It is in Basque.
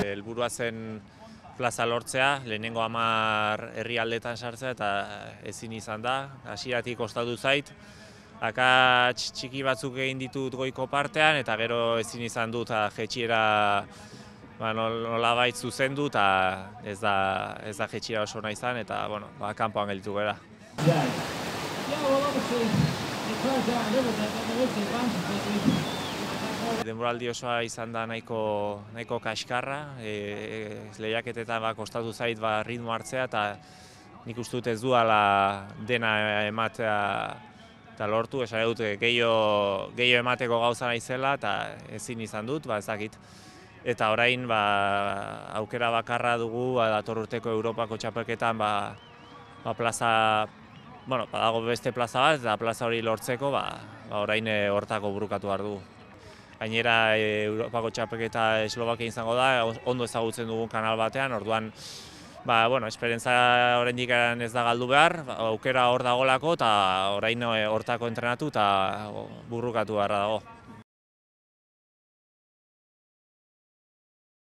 Helburua zen plaza lortzea, lehenengo 10 herrialdetan sartzea eta ezin izan da. Hasieratik kostatu zait. Akats txiki batzuk egin ditut goiko partean eta gero ezin izan dut jaitsiera nolabait zuzendu eta ez da jaitsiera oso ona izan eta kanpoan gelditu gara. Denboraldi osoa izan da nahiko kaskarra, lehiaketetan kostatu zait ritmo hartzea eta nik uste dut ez duala dena ematea eta lortu, esan dut gehiago emateko gauza naizela eta ezin izan dut, ez dakit. Eta orain aukera bakarra dugu dator urteko Europako txapelketan plaza, badago beste plaza bat eta plaza hori lortzeko orain hortako burukatu behar dugu. Gainera Europako txapelketa Eslovakian izango da, ondo ezagutzen dugun kanal batean, orduan esperientzia oraindik ez da galdu behar, aukera hor dagolako eta orain hortako entrenatu eta burrukatu beharra dago.